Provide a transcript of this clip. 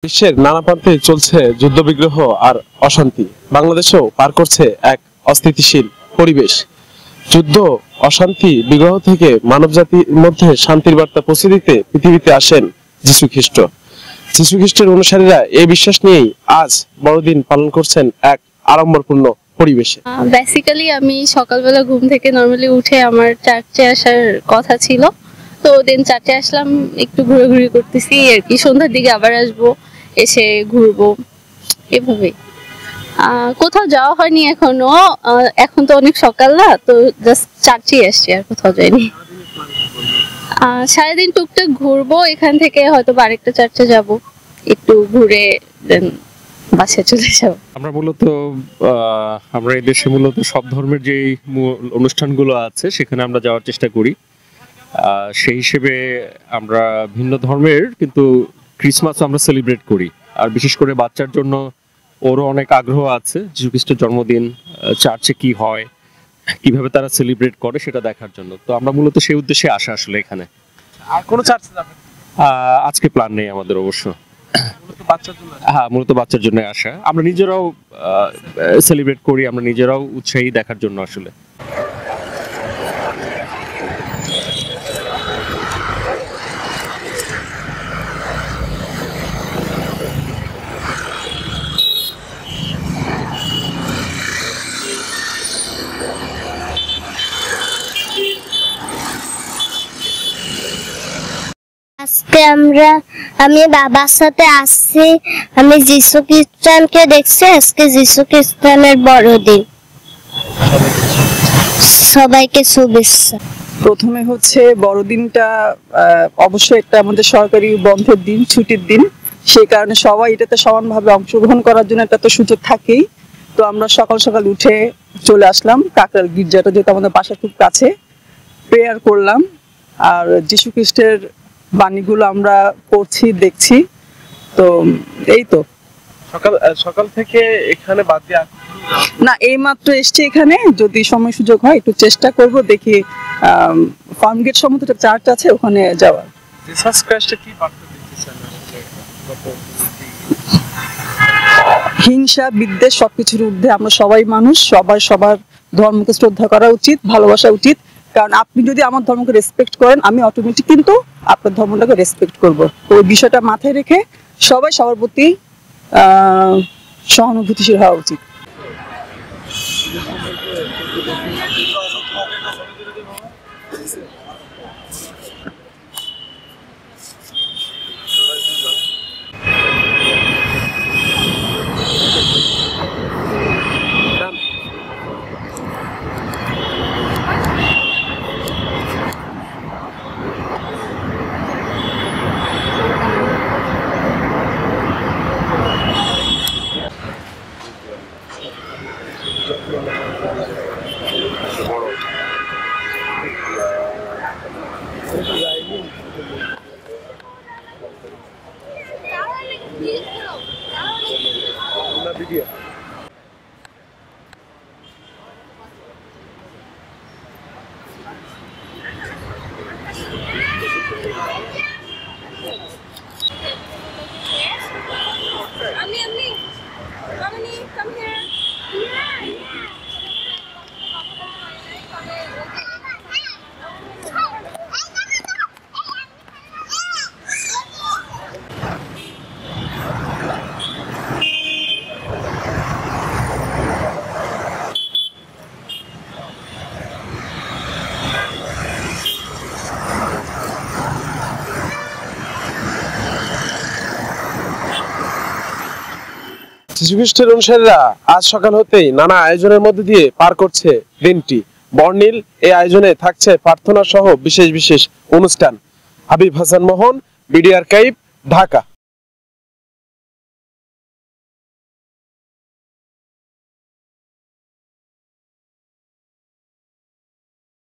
বিশ্বের নানা প্রান্তে চলছে যুদ্ধবিগ্রহ আর অশান্তি। বাংলাদেশেও পার করছে এক অস্থিতিশীল পরিবেশ। যুদ্ধ, অশান্তি, বিগ্রহ থেকে মানবজাতির মধ্যে শান্তির বার্তা পৌঁছে দিতে পৃথিবীতে আসেন যিশু খ্রিস্ট। যিশু খ্রিস্টের অনুসারীরা এই বিশ্বাস নিয়েই আজ বড়দিন পালন করছেন এক আড়ম্বরপূর্ণ পরিবেশে। বেসিক্যালি আমি সকালবেলা ঘুম থেকে নরমালি উঠে আমার চার্চে আসার কথা ছিল, তো দিন চার্চে আসলাম, একটু ঘোরাঘুরি করতেছি আর কি। সন্ধ্যার দিকে আবার আসবো, এসে ঘুরবো, এভাবে। কোথাও যাওয়া হয়নি এখনো, এখন তো অনেক সকাল না, তো জাস্ট চার্চেই আসছি, আর কোথাও যাইনি। সারাদিন টুকটাক ঘুরবো, এখান থেকে হয়তো আরেকটা চার্চে যাব, একটু ঘুরে দেন বাসায় চলে যাব। আমরা এই দেশে মূলত সব ধর্মের যে অনুষ্ঠানগুলো আছে সেখানে আমরা যাওয়ার চেষ্টা করি। সেই হিসেবে আমরা ভিন্ন ধর্মের কিন্তু ক্রিসমাসও আমরা সেলিব্রেট করি। আর বিশেষ করে বাচ্চার জন্য ওরও অনেক আগ্রহ আছে যীশু খ্রিস্টের জন্মদিন চার্চে কি হয়, কিভাবে তারা সেলিব্রেট করে সেটা দেখার জন্য। তো আমরা মূলত সেই উদ্দেশ্যে আসা আসলে এখানে। আর কোন চার্চে যাবেন? আজকে প্ল্যান নেই আমাদের অবশ্য। মূলত বাচ্চার জন্য আসা। আমরা নিজেরাও সেলিব্রেট করি, আমরা নিজেরাও উৎসাহী দেখার জন্য আসলে। আজকে আমি বাবার সাথে আসছি, আমি যিশু খ্রিস্টানকে দেখছি। আজকে যিশু খ্রিস্টানের বড়দিন, সবাইকে শুভেচ্ছা। প্রথমে হচ্ছে বড়দিনটা অবশ্যই একটা আমাদের সরকারি বন্ধের দিন, ছুটির দিন, সেই কারণে সবাই এটাতে সমানভাবে অংশগ্রহণ করার জন্য একটা তো সুযোগ থাকেই। তো আমরা সকাল সকাল উঠে চলে আসলাম কাকরাইল গির্জাটা, যেহেতু আমাদের বাসার খুব কাছে, প্রেয়ার করলাম। আর যিশু খ্রিস্টের বাণীগুলো আমরা পড়ছি, দেখছি। তো এই তো সকাল থেকে এখানে বাদ দিয়ে না, এই মাত্র এসছি এখানে। যদি সময় সুযোগ হয় একটু চেষ্টা করব, দেখি ফার্মগেট সম্মত একটা চার্চ আছে, ওখানে যাওয়ার। জিসাস খ্রিস্ট কি বার্তা দিচ্ছেন? হিংসা, বিদ্বেষ সবকিছুর ঊর্ধ্বে আমরা সবাই মানুষ, সবার ধর্মকে শ্রদ্ধা করা উচিত, ভালোবাসা উচিত। কারণ আপনি যদি আমার ধর্মকে রেসপেক্ট করেন, আমি অটোমেটিক কিন্তু আপনার ধর্মটাকে রেসপেক্ট করব। তো ওই বিষয়টা মাথায় রেখে সবাই সবার প্রতি সহানুভূতিশীল হওয়া উচিত। Come here. যিশু খ্রিস্টের অনুসারীরা আজ সকাল হতেই নানা আয়োজনের মধ্যে দিয়ে পার করছে দিনটি। বর্ণিল এই আয়োজনে থাকছে প্রার্থনা সহ বিশেষ অনুষ্ঠান। হাবিব হাসান মোহন, বিডি আর্কাইভ, ঢাকা।